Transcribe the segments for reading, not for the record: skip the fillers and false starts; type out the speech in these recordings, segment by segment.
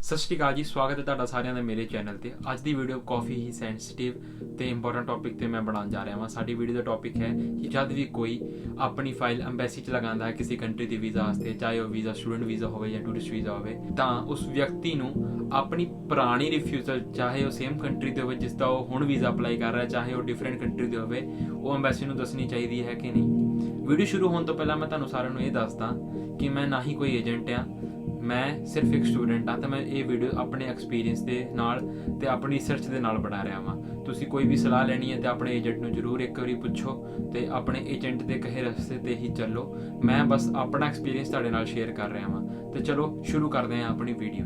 ਸਤਿ ਸ਼੍ਰੀ ਅਕਾਲ ਜੀ, ਸਵਾਗਤ ਹੈ ਤੁਹਾਡਾ ਸਾਰਿਆਂ ਦਾ ਮੇਰੇ ਚੈਨਲ ਤੇ। ਅੱਜ ਦੀ ਵੀਡੀਓ ਕਾਫੀ ਹੀ ਸੈਂਸਿਟਿਵ ਤੇ ਇੰਪੋਰਟੈਂਟ ਟੌਪਿਕ ਤੇ ਮੈਂ ਬਣਾਉਣ ਜਾ ਰਿਹਾ ਹਾਂ। ਸਾਡੀ ਵੀਡੀਓ ਦਾ ਟੌਪਿਕ ਹੈ ਕਿ ਜਦ ਵੀ ਕੋਈ ਆਪਣੀ ਫਾਈਲ ਐਮਬੈਸੀ 'ਚ ਲਗਾਉਂਦਾ ਹੈ ਕਿਸੇ ਕੰਟਰੀ ਦੇ ਵੀਜ਼ਾ ਵਾਸਤੇ, ਚਾਹੇ ਉਹ ਵੀਜ਼ਾ ਸਟੂਡੈਂਟ ਵੀਜ਼ਾ ਹੋਵੇ ਜਾਂ ਟੂਰਿਸਟ ਵੀਜ਼ਾ ਹੋਵੇ, ਤਾਂ ਉਸ ਵਿਅਕਤੀ ਨੂੰ ਆਪਣੀ ਪੁਰਾਣੀ ਰਿਫਿਊਜ਼ਲ, ਚਾਹੇ ਉਹ ਸੇਮ ਕੰਟਰੀ ਦੇ ਹੋਵੇ ਜਿਸ ਦਾ ਉਹ ਹੁਣ ਵੀਜ਼ਾ ਅਪਲਾਈ ਕਰ ਰਿਹਾ, ਚਾਹੇ ਉਹ ਡਿਫਰੈਂਟ ਕੰਟਰੀ ਦੇ ਹੋਵੇ, ਉਹ ਐਮਬੈਸੀ ਨੂੰ ਦੱਸਣੀ ਚਾਹੀਦੀ ਹੈ ਕਿ ਨਹੀਂ। ਵੀਡੀਓ ਸ਼ੁਰੂ ਹੋਣ ਤੋਂ ਪਹਿਲਾਂ ਮੈਂ ਤੁਹਾਨੂੰ ਸਾਰਿਆਂ ਨੂੰ ਇਹ ਦੱਸਦਾ ਕਿ ਮੈਂ ਨਾ ਹੀ ਕੋਈ ਏਜੰਟ ਆ, ਮੈਂ ਸਿਰਫ ਇੱਕ ਸਟੂਡੈਂਟ ਹਾਂ। ਤਾਂ ਮੈਂ ਇਹ ਵੀਡੀਓ ਆਪਣੇ ਐਕਸਪੀਰੀਅੰਸ ਦੇ ਨਾਲ ਤੇ ਆਪਣੀ ਰਿਸਰਚ ਦੇ ਨਾਲ ਬਣਾ ਰਿਹਾ ਹਾਂ। ਤੁਸੀਂ ਕੋਈ ਵੀ ਸਲਾਹ ਲੈਣੀ ਹੈ ਤੇ ਆਪਣੇ ਏਜੰਟ ਨੂੰ ਜ਼ਰੂਰ ਇੱਕ ਵਾਰੀ ਪੁੱਛੋ ਤੇ ਆਪਣੇ ਏਜੰਟ ਦੇ ਕਹੇ ਰਸਤੇ ਤੇ ਹੀ ਚੱਲੋ। ਮੈਂ ਬਸ ਆਪਣਾ ਐਕਸਪੀਰੀਅੰਸ ਤੁਹਾਡੇ ਨਾਲ ਸ਼ੇਅਰ ਕਰ ਰਿਹਾ ਹਾਂ। ਤੇ ਚਲੋ ਸ਼ੁਰੂ ਕਰਦੇ ਹਾਂ ਆਪਣੀ ਵੀਡੀਓ।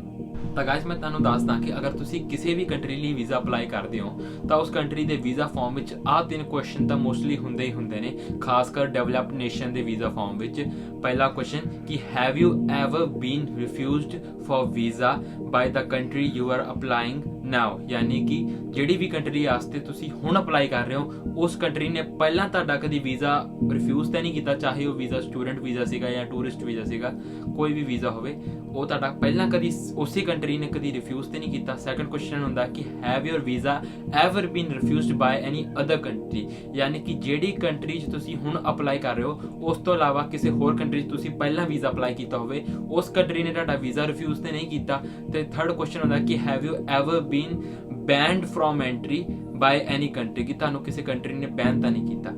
ਤਾਂ ਗਾਇਸ, ਮੈਂ ਤੁਹਾਨੂੰ ਦੱਸਦਾ ਕਿ ਅਗਰ ਤੁਸੀਂ ਕਿਸੇ ਵੀ ਕੰਟਰੀ ਲਈ ਵੀਜ਼ਾ ਅਪਲਾਈ ਕਰਦੇ ਹੋ ਤਾਂ ਉਸ ਕੰਟਰੀ ਦੇ ਵੀਜ਼ਾ ਫਾਰਮ ਵਿੱਚ ਆਹ 3 ਕੁਐਸਚਨ ਤਾਂ ਮੋਸਟਲੀ ਹੁੰਦੇ ਹੀ ਹੁੰਦੇ ਨੇ, ਖਾਸ ਕਰ ਡਿਵੈਲਪਡ ਨੇਸ਼ਨ ਦੇ ਵੀਜ਼ਾ ਫਾਰਮ ਵਿੱਚ। ਪਹਿਲਾ ਕੁਐਸਚਨ ਕਿ have you ever been refused for visa by the country you are applying now, ਯਾਨੀ ਕਿ ਜਿਹੜੀ ਵੀ ਕੰਟਰੀ ਵਾਸਤੇ ਤੁਸੀਂ ਹੁਣ ਅਪਲਾਈ ਕਰ ਰਹੇ ਹੋ ਉਸ ਕੰਟਰੀ ਨੇ ਪਹਿਲਾਂ ਤੁਹਾਡਾ ਕਦੀ ਵੀਜ਼ਾ ਰਿਫਿਊਜ਼ ਤਾਂ ਨਹੀਂ ਕੀਤਾ, ਚਾਹੇ ਉਹ ਵੀਜ਼ਾ ਸਟੂਡੈਂਟ ਵੀਜ਼ਾ ਸੀਗਾ ਜਾਂ ਟੂਰਿਸਟ ਵੀਜ਼ਾ ਸੀਗਾ, ਕੋਈ ਵੀ ਵੀਜ਼ਾ ਹੋਵੇ, ਉਹ ਤੁਹਾਡਾ ਪਹਿਲਾਂ ਕਦੀ ਉਸੇ ਕੰਟਰੀ ਨੇ ਕਦੀ ਰਿਫਿਊਜ਼ ਤੇ ਨਹੀਂ ਕੀਤਾ। ਸੈਕੰਡ ਕੁਐਸਚਨ ਹੁੰਦਾ ਕਿ have your visa ever been refused by any other country, ਯਾਨੀ ਕਿ ਜਿਹੜੀ ਕੰਟਰੀ 'ਚ ਤੁਸੀਂ ਹੁਣ ਅਪਲਾਈ ਕਰ ਰਹੇ ਹੋ ਉਸ ਤੋਂ ਇਲਾਵਾ ਕਿਸੇ ਹੋਰ ਕੰਟਰੀ 'ਚ ਤੁਸੀਂ ਪਹਿਲਾਂ ਵੀਜ਼ਾ ਅਪਲਾਈ ਕੀਤਾ ਹੋਵੇ, ਉਸ ਕੰਟਰੀ ਨੇ ਤੁਹਾਡਾ ਵੀਜ਼ਾ ਰਿਫਿਊਜ਼ ਤੇ ਨਹੀਂ ਕੀਤਾ। ਤੇ ਥਰਡ ਕੁਐਸਚਨ ਹੁੰਦਾ ਕਿ have you ever been banned from entry by any country, ਕਿ ਤੁਹਾਨੂੰ ਕਿਸੇ ਕੰਟਰੀ ਨੇ ਬੈਨ ਤਾਂ ਨਹੀਂ ਕੀਤਾ।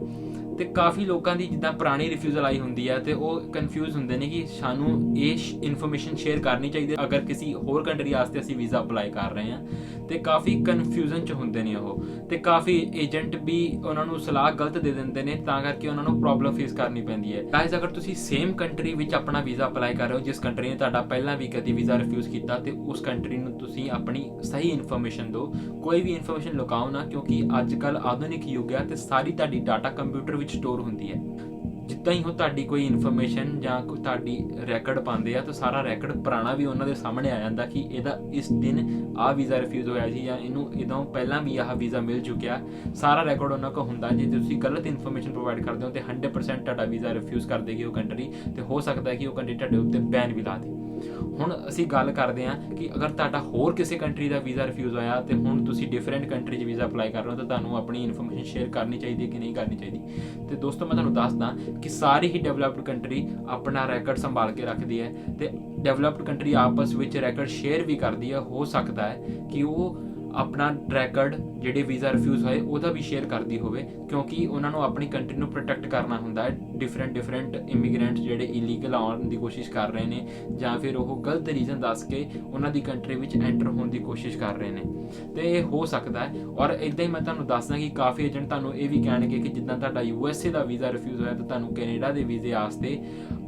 ਤੇ ਕਾਫੀ ਲੋਕਾਂ ਦੀ ਜਿੱਦਾਂ ਪੁਰਾਣੀ ਰਿਫਿਊਜ਼ਲ ਆਈ ਹੁੰਦੀ ਹੈ ਤੇ ਉਹ ਕਨਫਿਊਜ਼ ਹੁੰਦੇ ਨੇ ਕਿ ਸਾਨੂੰ ਇਹ ਇਨਫੋਰਮੇਸ਼ਨ ਸ਼ੇਅਰ ਕਰਨੀ ਚਾਹੀਦੀ ਅਗਰ ਕਿਸੇ ਹੋਰ ਕੰਟਰੀ ਵਾਸਤੇ ਅਸੀਂ ਵੀਜ਼ਾ ਅਪਲਾਈ ਕਰ ਰਹੇ ਹਾਂ। ਤੇ ਕਾਫੀ ਕਨਫਿਊਜ਼ਨ 'ਚ ਹੁੰਦੇ ਨੇ ਉਹ, ਤੇ ਕਾਫੀ ਏਜੰਟ ਵੀ ਉਹਨਾਂ ਨੂੰ ਸਲਾਹ ਗਲਤ ਦੇ ਦਿੰਦੇ ਨੇ, ਤਾਂ ਕਰਕੇ ਉਹਨਾਂ ਨੂੰ ਪ੍ਰੋਬਲਮ ਫੇਸ ਕਰਨੀ ਪੈਂਦੀ ਹੈ। ਗਾਇਜ਼, ਅਗਰ ਤੁਸੀਂ ਸੇਮ ਕੰਟਰੀ ਵਿੱਚ ਆਪਣਾ ਵੀਜ਼ਾ ਅਪਲਾਈ ਕਰ ਰਹੇ ਹੋ ਜਿਸ ਕੰਟਰੀ ਨੇ ਤੁਹਾਡਾ ਪਹਿਲਾਂ ਵੀ ਕਦੀ ਵੀਜ਼ਾ ਰਿਫਿਊਜ਼ ਕੀਤਾ, ਤੇ ਉਸ ਕੰਟਰੀ ਨੂੰ ਤੁਸੀਂ ਆਪਣੀ ਸਹੀ ਇਨਫੋਰਮੇਸ਼ਨ ਦਿਓ। ਕੋਈ ਵੀ ਇਨਫੋਰਮੇਸ਼ਨ ਲੁਕਾਓ ਨਾ, ਕਿਉਂਕਿ ਅੱਜ ਕੱਲ੍ਹ ਆਧੁਨਿਕ ਯੁੱਗ ਹੈ ਤੇ ਸਾਰੀ ਤੁਹਾਡੀ ਡਾਟਾ ਕੰਪਿਊਟਰ ਵਿੱਚ ਸਟੋਰ ਹੁੰਦੀ ਹੈ। ਜਿੱਦਾਂ ਹੀ ਉਹ ਤੁਹਾਡੀ ਕੋਈ ਇਨਫੋਰਮੇਸ਼ਨ ਜਾਂ ਕੋਈ ਤੁਹਾਡੀ ਰੈਕਡ ਪਾਉਂਦੇ ਆ ਤਾਂ ਸਾਰਾ ਰੈਕਡ ਪੁਰਾਣਾ ਵੀ ਉਹਨਾਂ ਦੇ ਸਾਹਮਣੇ ਆ ਜਾਂਦਾ ਕਿ ਇਹਦਾ ਇਸ ਦਿਨ ਆਹ ਵੀਜ਼ਾ ਰਿਫਿਊਜ਼ ਹੋਇਆ ਸੀ ਜਾਂ ਇਹਨੂੰ ਇਦੋਂ ਪਹਿਲਾਂ ਵੀ ਆਹ ਵੀਜ਼ਾ ਮਿਲ ਚੁੱਕਿਆ। ਸਾਰਾ ਰੈਕਡ ਉਹਨਾਂ ਕੋਲ ਹੁੰਦਾ। ਜੇ ਤੁਸੀਂ ਗਲਤ ਇਨਫੋਰਮੇਸ਼ਨ ਪ੍ਰੋਵਾਈਡ ਕਰਦੇ ਹੋ ਤੇ 100% ਤੁਹਾਡਾ ਵੀਜ਼ਾ ਰਿਫਿਊਜ਼ ਕਰ ਦੇਗੀ ਉਹ ਕੰਟਰੀ, ਤੇ ਹੋ ਸਕਦਾ ਹੈ ਕਿ ਉਹ ਕੰਟਰੀ ਤੁਹਾਡੇ ਉੱਤੇ ਬੈਨ ਵੀ ਲਾ ਦੇ। ਹੁਣ ਅਸੀਂ ਗੱਲ ਕਰਦੇ ਹਾਂ ਕਿ ਅਗਰ ਤੁਹਾਡਾ ਹੋਰ ਕਿਸੇ ਕੰਟਰੀ ਦਾ ਵੀਜ਼ਾ ਰਿਫਿਊਜ਼ ਹੋਇਆ ਤੇ ਹੁਣ ਤੁਸੀਂ ਡਿਫਰੈਂਟ ਕੰਟਰੀ 'ਚ ਵੀਜ਼ਾ ਅਪਲਾਈ ਕਰ ਰਹੇ ਹੋ ਤਾਂ ਤੁਹਾਨੂੰ ਆਪਣੀ ਇਨਫੋਰਮੇਸ਼ਨ ਸ਼ੇਅਰ ਕਰਨੀ ਚਾਹੀਦੀ ਹੈ ਕਿ ਨਹੀਂ ਕਰਨੀ ਚਾਹੀਦੀ। ਤੇ ਦੋਸਤੋ, ਮੈਂ ਤੁਹਾਨੂੰ ਦੱਸਦਾ ਕਿ ਸਾਰੀ ਹੀ ਡਿਵੈਲਪਡ ਕੰਟਰੀ ਆਪਣਾ ਰੈਕਡ ਸੰਭਾਲ ਕੇ ਰੱਖਦੀ ਹੈ ਤੇ ਡਿਵੈਲਪਡ ਕੰਟਰੀ ਆਪਸ ਵਿੱਚ ਰੈਕਡ ਸ਼ੇਅਰ ਵੀ ਕਰਦੀ ਹੈ। ਹੋ ਸਕਦਾ ਹੈ ਕਿ ਉਹ ਆਪਣਾ ਰੈਕਡ ਜਿਹੜੇ ਵੀਜ਼ਾ ਰਿਫਿਊਜ਼ ਹੋਏ ਉਹਦਾ ਵੀ ਸ਼ੇਅਰ ਕਰਦੀ ਹੋਵੇ, ਕਿਉਂਕਿ ਉਹਨਾਂ ਨੂੰ ਆਪਣੀ ਕੰਟਰੀ ਨੂੰ ਪ੍ਰੋਟੈਕਟ ਕਰਨਾ ਹੁੰਦਾ ਹੈ। ਡਿਫਰੈਂਟ ਇਮੀਗ੍ਰੈਂਟਸ ਜਿਹੜੇ ਇਲੀਗਲ ਆਉਣ ਦੀ ਕੋਸ਼ਿਸ਼ ਕਰ ਰਹੇ ਨੇ ਜਾਂ ਫਿਰ ਉਹ ਗਲਤ ਰੀਜ਼ਨ ਦੱਸ ਕੇ ਉਹਨਾਂ ਦੀ ਕੰਟਰੀ ਵਿੱਚ ਐਂਟਰ ਹੋਣ ਦੀ ਕੋਸ਼ਿਸ਼ ਕਰ ਰਹੇ ਨੇ, ਤੇ ਇਹ ਹੋ ਸਕਦਾ ਹੈ। ਔਰ ਇੱਦਾਂ ਹੀ ਮੈਂ ਤੁਹਾਨੂੰ ਦੱਸਦਾ ਕਿ ਕਾਫੀ ਏਜੰਟ ਤੁਹਾਨੂੰ ਇਹ ਵੀ ਕਹਿਣਗੇ ਕਿ ਜਿੱਦਾਂ ਤੁਹਾਡਾ USA ਦਾ ਵੀਜ਼ਾ ਰਿਫਿਊਜ਼ ਹੋਇਆ ਤਾਂ ਤੁਹਾਨੂੰ ਕੈਨੇਡਾ ਦੇ ਵੀਜ਼ੇ ਵਾਸਤੇ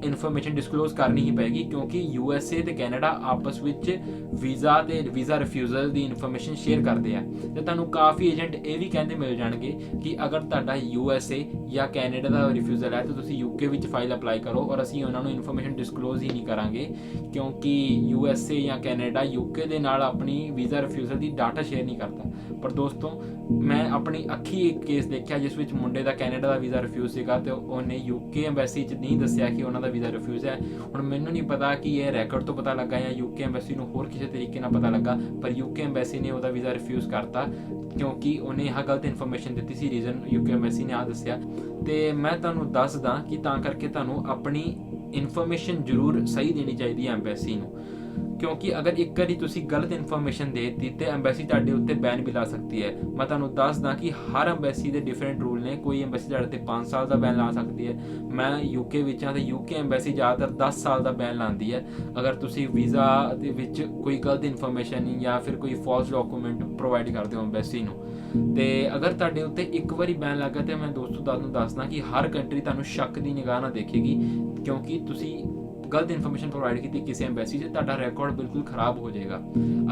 ਇਨਫੋਰਮੇਸ਼ਨ ਡਿਸਕਲੋਜ਼ ਕਰਨੀ ਹੀ ਪਏਗੀ, ਕਿਉਂਕਿ USA ਤੇ ਕੈਨੇਡਾ ਆਪਸ ਵਿੱਚ ਵੀਜ਼ਾ ਤੇ ਵੀਜ਼ਾ ਰਿਫਿਊਜ਼ਲ ਦੀ ਇਨਫੋਰਮੇਸ਼ਨ ਸ਼ੇਅਰ ਕਰਦੇ ਆ। ਤੇ ਤੁਹਾਨੂੰ ਕਾਫੀ ਏਜੰਟ ਇਹ ਵੀ ਕਹਿੰਦੇ ਮਿਲ ਜਾਣਗੇ ਕਿ ਅਗਰ ਤੁਹਾਡਾ USA ਜਾਂ ਕੈਨੇਡਾ ਦਾ ਰਿਫਿਊਜ਼ਲ ਹੈ ਤਾਂ ਤੁਸੀਂ UK ਵਿੱਚ ਫਾਈਲ ਅਪਲਾਈ ਕਰੋ ਔਰ ਅਸੀਂ ਉਹਨਾਂ ਨੂੰ ਇਨਫੋਰਮੇਸ਼ਨ ਡਿਸਕਲੋਜ਼ ਹੀ ਨਹੀਂ ਕਰਾਂਗੇ, ਕਿਉਂਕਿ USA ਜਾਂ ਕੈਨੇਡਾ UK ਦੇ ਨਾਲ ਆਪਣੀ ਵੀਜ਼ਾ ਰਿਫਿਊਜ਼ਲ ਦੀ ਡਾਟਾ ਸ਼ੇਅਰ ਨਹੀਂ ਕਰਦਾ। ਪਰ ਦੋਸਤੋ, ਮੈਂ ਆਪਣੀ ਅੱਖੀ ਇੱਕ ਕੇਸ ਦੇਖਿਆ ਜਿਸ ਵਿੱਚ ਮੁੰਡੇ ਦਾ ਕੈਨੇਡਾ ਦਾ ਵੀਜ਼ਾ ਰਿਫਿਊਜ਼ ਸੀਗਾ ਤੇ ਉਹਨੇ UK ਐਮਬੈਸੀ 'ਚ ਨਹੀਂ ਦੱਸਿਆ ਕਿ ਉਹਨਾਂ ਦਾ ਵੀਜ਼ਾ ਰਿਫਿਊਜ਼ ਹੈ। ਹੁਣ ਮੈਨੂੰ ਨਹੀਂ ਪਤਾ ਕਿ ਇਹ ਰੈਕਡ ਤੋਂ ਪਤਾ ਲੱਗਾ ਜਾਂ UK ਐਮਬੈਸੀ ਨੂੰ ਹੋਰ ਕਿਸੇ ਤਰੀਕੇ ਨਾਲ ਪਤਾ ਲੱਗਾ, ਪਰ UK ਐਮਬੈਸੀ ਨੇ ਉਹਦਾ ਵੀਜ਼ਾ ਰਿਫਿਊਜ਼ ਕਰਤਾ ਕਿਉਂਕਿ ਉਹਨੇ ਆਹ ਗਲਤ ਇਨਫੋਰਮੇਸ਼ਨ ਦਿੱਤੀ ਸੀ। ਰੀਜ਼ਨ UK ਐਮਬੈਸੀ ਨੇ ਆਹ ਦੱਸਿਆ। ਤੇ ਮੈਂ ਤੁਹਾਨੂੰ ਦੱਸਦਾ ਕਿ ਤਾਂ ਕਰਕੇ ਤੁਹਾਨੂੰ ਆਪਣੀ ਇਨਫੋਰਮੇਸ਼ਨ ਜ਼ਰੂਰ ਸਹੀ ਦੇਣੀ ਚਾਹੀਦੀ ਹੈ ਐਮਬੈਸੀ ਨੂੰ, ਕਿਉਂਕਿ ਅਗਰ ਇੱਕ ਵਾਰੀ ਤੁਸੀਂ ਗਲਤ ਇਨਫੋਰਮੇਸ਼ਨ ਦੇ ਦਿੱਤੀ ਤੇ ਐਮਬੈਸੀ ਤੁਹਾਡੇ ਉੱਤੇ ਬੈਨ ਵੀ ਲਾ ਸਕਦੀ ਹੈ। ਮੈਂ ਤੁਹਾਨੂੰ ਦੱਸਦਾ ਕਿ ਹਰ ਐਮਬੈਸੀ ਦੇ ਡਿਫਰੈਂਟ ਰੂਲ ਨੇ। ਕੋਈ ਐਮਬੈਸੀ ਤੁਹਾਡੇ ਤੇ 5 ਸਾਲ ਦਾ ਬੈਨ ਲਾ ਸਕਦੀ ਹੈ। ਮੈਂ UK ਵਿੱਚ ਹਾਂ ਤੇ UK ਐਮਬੈਸੀ ਜ਼ਿਆਦਾਤਰ 10 ਸਾਲ ਦਾ ਬੈਨ ਲਾਉਂਦੀ ਹੈ ਅਗਰ ਤੁਸੀਂ ਵੀਜ਼ਾ ਦੇ ਵਿੱਚ ਕੋਈ ਗਲਤ ਇਨਫੋਰਮੇਸ਼ਨ ਜਾਂ ਫਿਰ ਕੋਈ ਫਾਲਸ ਡਾਕੂਮੈਂਟ ਪ੍ਰੋਵਾਈਡ ਕਰਦੇ ਹੋ ਐਮਬੈਸੀ ਨੂੰ। ਤੇ ਅਗਰ ਤੁਹਾਡੇ ਉੱਤੇ ਇੱਕ ਵਾਰੀ ਬੈਨ ਲੱਗਾ ਤੇ ਮੈਂ ਦੋਸਤੋ ਤੁਹਾਨੂੰ ਦੱਸਦਾ ਕਿ ਹਰ ਕੰਟਰੀ ਤੁਹਾਨੂੰ ਸ਼ੱਕ ਦੀ ਨਿਗਾਹ ਨਾਲ ਦੇਖੇਗੀ, ਕਿਉਂਕਿ ਤੁਸੀਂ ਗਲਤ ਇਨਫੋਰਮੇਸ਼ਨ ਪ੍ਰੋਵਾਈਡ ਕੀਤੀ ਕਿਸੇ ਐਮਬੈਸੀ 'ਚ, ਤੁਹਾਡਾ ਰਿਕਾਰਡ ਬਿਲਕੁਲ ਖਰਾਬ ਹੋ ਜਾਏਗਾ।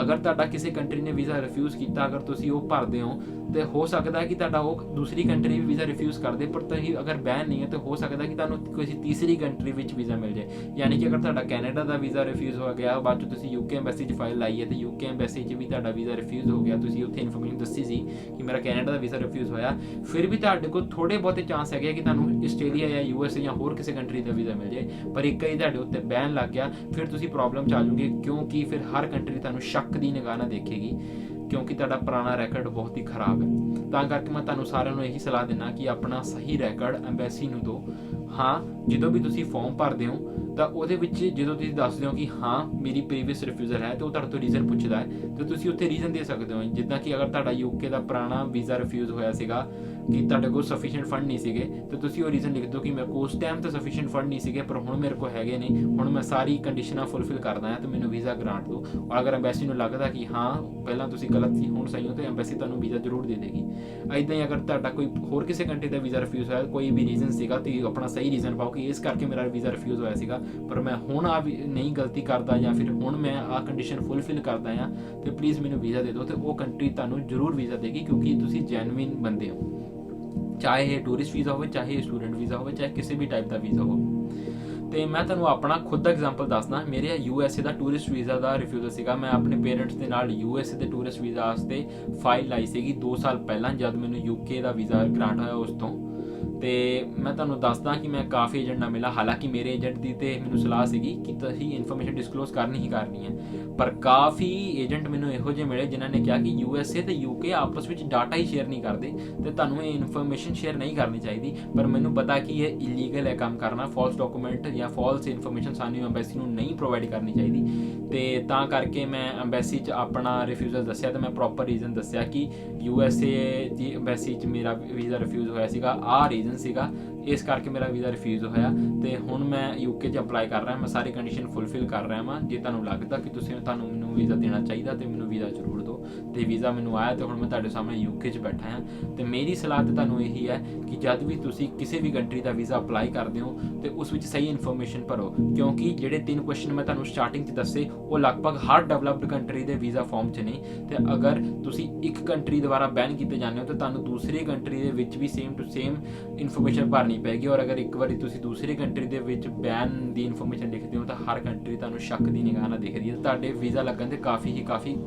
ਅਗਰ ਤੁਹਾਡਾ ਕਿਸੇ ਕੰਟਰੀ ਨੇ ਵੀਜ਼ਾ ਰਿਫਿਊਜ਼ ਕੀਤਾ, ਅਗਰ ਤੁਸੀਂ ਉਹ ਭਰਦੇ ਹੋ तो हो सकता है कि तुहाडा वो दूसरी कंट्री भी वीज़ा रिफ्यूज़ कर दे, पर तुसीं अगर बैन नहीं है तो हो सकता है कि तुहानूं किसी तीसरी कंट्री विच वीज़ा मिल जाए। यानी कि अगर तुहाडा कैनेडा का वीज़ा रिफ्यूज़ हो गया, बाद चों तुसीं यूके एम्बेसी 'च फाइल लाई है तो यूके एम्बेसी 'च भी तुहाडा वीज़ा रिफ्यूज़ हो गया, तुसीं उत्थे इन्फॉर्मेशन दस्सी सी कि मेरा कैनेडा का वीज़ा रिफ्यूज़ होया, फिर भी तुहाडे कोल थोड़े बहुते चांस है कि तुहानूं आस्ट्रेलिया या यूएस या होर किसी कंट्री का वीज़ा मिल जाए। पर एक ही तुहाडे उत्ते बैन लग गया, फिर तुसीं प्रॉब्लम च आ जाओगे, क्योंकि फिर हर कंट्री तुहानूं शक दी निगाह नाल देखेगी, क्योंकि तुहाडा पुराना रैकॉर्ड बहुत ही खराब है। तां करके मैं तुहानूं सारिਆਂ ਨੂੰ ਇਹੀ सलाह दिना कि अपना सही रैकॉर्ड एम्बेसी ਨੂੰ दो। हाँ, ਜਦੋਂ भी ਤੁਸੀਂ फॉर्म भरदे हो ਤਾਂ ਉਹਦੇ ਵਿੱਚ ਜਦੋਂ ਤੁਸੀਂ ਦੱਸਦੇ ਹੋ ਕਿ ਹਾਂ ਮੇਰੀ ਪ੍ਰੀਵੀਅਸ ਰਿਫਿਊਜ਼ਲ ਹੈ ਤੇ ਉਹ ਤੁਹਾਡੇ ਤੋਂ ਰੀਜ਼ਨ ਪੁੱਛਦਾ ਹੈ ਤੇ ਤੁਸੀਂ ਉੱਥੇ ਰੀਜ਼ਨ ਦੇ ਸਕਦੇ ਹੋ। ਜਿੱਦਾਂ ਕਿ ਅਗਰ ਤੁਹਾਡਾ ਯੂਕੇ ਦਾ ਪੁਰਾਣਾ ਵੀਜ਼ਾ ਰਿਫਿਊਜ਼ ਹੋਇਆ ਸੀਗਾ ਕਿ ਤੁਹਾਡੇ ਕੋਲ ਸਫੀਸ਼ੀਐਂਟ ਫੰਡ ਨਹੀਂ ਸੀਗੇ, ਤੇ ਤੁਸੀਂ ਉਹ ਰੀਜ਼ਨ ਲਿਖ ਦਿਓ ਕਿ ਮੇਰੇ ਕੋਲ ਉਸ ਟਾਈਮ ਤੇ ਸਫੀਸ਼ੀਐਂਟ ਫੰਡ ਨਹੀਂ ਸੀਗੇ, ਪਰ ਹੁਣ ਮੇਰੇ ਕੋਲ ਹੈਗੇ ਨੇ, ਹੁਣ ਮੈਂ ਸਾਰੀ ਕੰਡੀਸ਼ਨਾਂ ਫੁੱਲਫਿਲ ਕਰਦਾ ਹਾਂ ਤੇ ਮੈਨੂੰ ਵੀਜ਼ਾ ਗ੍ਰਾਂਟ ਦਿਓ। ਔਰ ਅਗਰ ਐਮਬੈਸੀ ਨੂੰ ਲੱਗਦਾ ਕਿ ਹਾਂ ਪਹਿਲਾਂ ਤੁਸੀਂ ਗਲਤ ਸੀ ਹੁਣ ਸਹੀ ਹੋ, ਤੇ ਐਮਬੈਸੀ ਤੁਹਾਨੂੰ ਵੀਜ਼ਾ ਜ਼ਰੂਰ ਦੇ ਦੇਗੀ। ਇੱਦਾਂ ਹੀ ਅਗਰ ਤੁਹਾਡਾ ਕੋਈ ਹੋਰ ਕਿਸੇ ਕੰਟਰੀ ਦਾ ਵੀਜ਼ਾ ਰਿਫਿਊਜ਼ ਹੋਇਆ, ਕੋਈ ਵੀ ਰੀਜ਼ਨ ਸੀਗਾ, ਤੇ ਆਪਣਾ ਸਹੀ ਰੀਜ਼ਨ ਪਾਓ ਕਿ ਇਸ ਕਰਕੇ ਮੇਰਾ ਵੀਜ਼ਾ ਰਿਫਿਊਜ਼ ਹੋਇਆ ਸੀਗਾ, ਪਰ ਮੈਂ ਹੁਣ ਆ ਨਹੀਂ ਗਲਤੀ ਕਰਦਾ ਜਾਂ ਫਿਰ ਹੁਣ ਮੈਂ ਆ ਕੰਡੀਸ਼ਨ ਫੁੱਲਫਿਲ ਕਰਦਾ ਹਾਂ, ਤੇ ਪਲੀਜ਼ ਮੈਨੂੰ ਵੀਜ਼ਾ ਦੇ ਦਿਓ। ਤੇ ਉਹ ਕੰਟਰੀ ਤੁਹਾਨੂੰ ਜ਼ਰੂਰ ਵੀਜ਼ਾ ਦੇਗੀ, ਕਿਉਂਕਿ ਤੁਸੀਂ ਜੈਨੂਇਨ ਬੰਦੇ ਹੋ। ਚਾਹੇ ਇਹ ਟੂਰਿਸਟ ਵੀਜ਼ਾ ਹੋਵੇ, ਚਾਹੇ ਸਟੂਡੈਂਟ ਵੀਜ਼ਾ ਹੋਵੇ, ਚਾਹੇ ਕਿਸੇ ਵੀ ਟਾਈਪ ਦਾ ਵੀਜ਼ਾ ਹੋਵੇ। ਤੇ ਮੈਂ ਤੁਹਾਨੂੰ ਆਪਣਾ ਖੁਦ ਦਾ ਐਗਜ਼ਾਮਪਲ ਦੱਸਦਾ। ਮੇਰੇ USA ਦਾ ਟੂਰਿਸਟ ਵੀਜ਼ਾ ਦਾ ਰਿਫਿਊਜ਼ਲ ਸੀਗਾ। ਮੈਂ ਆਪਣੇ ਪੇਰੈਂਟਸ ਦੇ ਨਾਲ USA ਦੇ ਟੂਰਿਸਟ ਵੀਜ਼ਾ ਵਾਸਤੇ ਫਾਈਲ ਲਾਈ ਸੀਗੀ 2 ਸਾਲ ਪਹਿਲਾਂ, ਜਦ ਮੈਨੂੰ UK ਦਾ ਵੀਜ਼ਾ ਗ੍ਰਾਂਟ ਹੋਇਆ ਉਸ ਤੋਂ। ਤੇ ਮੈਂ ਤੁਹਾਨੂੰ ਦੱਸਦਾ ਕਿ ਮੈਂ ਕਾਫੀ ਏਜੰਟ ਨਾਲ ਮਿਲਾ। ਹਾਲਾਂਕਿ ਮੇਰੇ ਏਜੰਟ ਦੀ ਤੇ ਮੈਨੂੰ ਸਲਾਹ ਸੀਗੀ ਕਿ ਤੁਸੀਂ ਇਨਫੋਰਮੇਸ਼ਨ ਡਿਸਕਲੋਜ਼ ਕਰਨੀ ਹੀ ਕਰਨੀ ਹੈ, ਪਰ ਕਾਫੀ ਏਜੰਟ ਮੈਨੂੰ ਇਹੋ ਜਿਹੇ ਮਿਲੇ ਜਿਨ੍ਹਾਂ ਨੇ ਕਿਹਾ ਕਿ USA ਤੇ UK ਆਪਸ ਵਿੱਚ ਡਾਟਾ ਹੀ ਸ਼ੇਅਰ ਨਹੀਂ ਕਰਦੇ ਤੇ ਤੁਹਾਨੂੰ ਇਹ ਇਨਫੋਰਮੇਸ਼ਨ ਸ਼ੇਅਰ ਨਹੀਂ ਕਰਨੀ ਚਾਹੀਦੀ। ਪਰ ਮੈਨੂੰ ਪਤਾ ਕਿ ਇਹ ਇਲੀਗਲ ਹੈ ਕੰਮ ਕਰਨਾ, ਫਾਲਸ ਡਾਕੂਮੈਂਟ ਜਾਂ ਫਾਲਸ ਇਨਫੋਰਮੇਸ਼ਨ ਸਾਨੂੰ ਐਮਬੈਸੀ ਨੂੰ ਨਹੀਂ ਪ੍ਰੋਵਾਈਡ ਕਰਨੀ ਚਾਹੀਦੀ। ਤੇ ਤਾਂ ਕਰਕੇ ਮੈਂ ਐਮਬੈਸੀ 'ਚ ਆਪਣਾ ਰਿਫਿਊਜ਼ਲ ਦੱਸਿਆ ਤੇ ਮੈਂ ਪ੍ਰੋਪਰ ਰੀਜ਼ਨ ਦੱਸਿਆ ਕਿ USA ਦੀ ਐਮਬੈਸੀ 'ਚ ਮੇਰਾ ਵੀਜ਼ਾ ਰਿਫਿਊਜ਼ ਹੋਇਆ ਸੀਗਾ, ਆਹ ਰੀਜ਼ਨ ਸੀਗਾ, ਇਸ ਕਰਕੇ ਮੇਰਾ ਵੀਜ਼ਾ ਰਿਫਿਊਜ਼ ਹੋਇਆ। ਤੇ ਹੁਣ ਮੈਂ UK 'ਚ ਅਪਲਾਈ ਕਰ ਰਿਹਾ, ਮੈਂ ਸਾਰੀ ਕੰਡੀਸ਼ਨ ਫੁੱਲਫਿਲ ਕਰ ਰਿਹਾ ਵਾਂ। ਜੇ ਤੁਹਾਨੂੰ ਲੱਗਦਾ ਕਿ ਤੁਹਾਨੂੰ ਮੈਨੂੰ ਵੀਜ਼ਾ ਦੇਣਾ ਚਾਹੀਦਾ ਤੇ ਮੈਨੂੰ ਵੀਜ਼ਾ ਜ਼ਰੂਰ ਦਿਓ। ਤੇ ਵੀਜ਼ਾ ਮੈਨੂੰ ਆਇਆ ਤੇ ਹੁਣ ਮੈਂ ਤੁਹਾਡੇ ਸਾਹਮਣੇ UK 'ਚ ਬੈਠਾ ਹਾਂ। ਤੇ ਮੇਰੀ ਸਲਾਹ ਤੇ ਤੁਹਾਨੂੰ ਇਹੀ ਹੈ ਕਿ ਜਦ ਵੀ ਤੁਸੀਂ ਕਿਸੇ ਵੀ ਕੰਟਰੀ ਦਾ ਵੀਜ਼ਾ ਅਪਲਾਈ ਕਰਦੇ ਹੋ ਤੇ ਉਸ ਵਿੱਚ ਸਹੀ ਇਨਫੋਰਮੇਸ਼ਨ ਭਰੋ, ਕਿਉਂਕਿ ਜਿਹੜੇ 3 ਕੁਐਸਚਨ ਮੈਂ ਤੁਹਾਨੂੰ ਸਟਾਰਟਿੰਗ 'ਚ ਦੱਸੇ ਉਹ ਲਗਭਗ ਹਰ ਡਿਵੈਲਪਡ ਕੰਟਰੀ ਦੇ ਵੀਜ਼ਾ ਫਾਰਮ 'ਚ ਨੇ। ਤੇ ਅਗਰ ਤੁਸੀਂ ਇੱਕ ਕੰਟਰੀ ਦੁਆਰਾ ਬੈਨ ਕੀਤੇ ਜਾਂਦੇ ਹੋ ਤਾਂ ਤੁਹਾਨੂੰ ਦੂਸਰੀ ਕੰਟਰੀ ਦੇ ਵਿੱਚ ਵੀ ਸੇਮ ਟੂ ਸੇਮ ਇਨਫੋਰਮੇਸ਼ਨ ਭਰਨੀ ਪੈਗੀ। ਔਰ ਅਗਰ ਇੱਕ ਵਾਰੀ ਤੁਸੀਂ ਦੂਸਰੀ ਕੰਟਰੀ ਦੇ ਵਿੱਚ ਬੈਨ ਦੀ ਇਨਫੋਰਮੇਸ਼ਨ ਲਿਖਦੇ ਹੋ ਤਾਂ ਹਰ ਕੰਟਰੀ ਤੁਹਾਨੂੰ ਸ਼ੱਕ ਦੀ ਨਿਗਾਹ ਨਾਲ ਦੇਖਦੀ ਹੈ, ਤੁਹਾਡੇ ਵੀਜ਼ਾ ਲੱਗਣ ਦੇ ਕਾਫੀ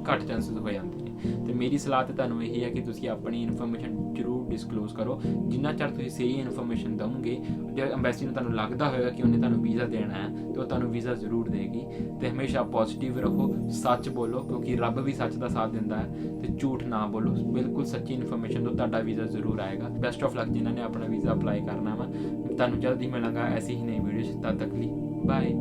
ਘੱਟ ਚਾਂਸਸ ਹੋ ਜਾਂਦੇ ਨੇ। ਤੇ ਮੇਰੀ ਸਲਾਹ ਤੇ ਤੁਹਾਨੂੰ ਇਹੀ ਹੈ ਕਿ ਤੁਸੀਂ ਆਪਣੀ ਇਨਫੋਰਮੇਸ਼ਨ ਜ਼ਰੂਰ ਡਿਸਕਲੋਜ਼ ਕਰੋ। ਜਿੰਨਾ ਚਿਰ ਤੁਸੀਂ ਸਹੀ ਇਨਫੋਰਮੇਸ਼ਨ ਦਵੋਗੇ, ਜੇ ਐਮਬੈਸੀ ਨੂੰ ਤੁਹਾਨੂੰ ਲੱਗਦਾ ਹੋਏਗਾ ਕਿ ਉਹਨੇ ਤੁਹਾਨੂੰ ਵੀਜ਼ਾ ਦੇਣਾ ਹੈ ਤੇ ਉਹ ਤੁਹਾਨੂੰ ਵੀਜ਼ਾ ਜ਼ਰੂਰ ਦੇਗੀ। ਤੇ ਹਮੇਸ਼ਾ ਪੋਜ਼ਿਟਿਵ ਰਹੋ, ਸੱਚ ਬੋਲੋ, ਕਿਉਂਕਿ ਰੱਬ ਵੀ ਸੱਚ ਦਾ ਸਾਥ ਦਿੰਦਾ ਹੈ। ਤੇ ਝੂਠ ਨਾ ਬੋਲੋ, ਬਿਲਕੁਲ ਸੱਚੀ ਇਨਫੋਰਮੇਸ਼ਨ ਦਿਓ, ਤੁਹਾਡਾ ਵੀਜ਼ਾ ਜ਼ਰੂਰ ਆਏਗਾ। ਬੈਸਟ ਆਫ ਲੱਕ ਜਿਨ੍ਹਾਂ ਨੇ ਆਪਣਾ ਵੀਜ਼ਾ ਅਪਲਾਈ ਕਰਨਾ ਵਾ। ਤੁਹਾਨੂੰ ਜਲਦੀ ਮਿਲਾਂਗਾ ਐਸੀ ਹੀ ਨਈ ਵੀਡੀਓ 'ਚ, ਤਦ ਤੱਕ ਲਈ ਬਾਏ।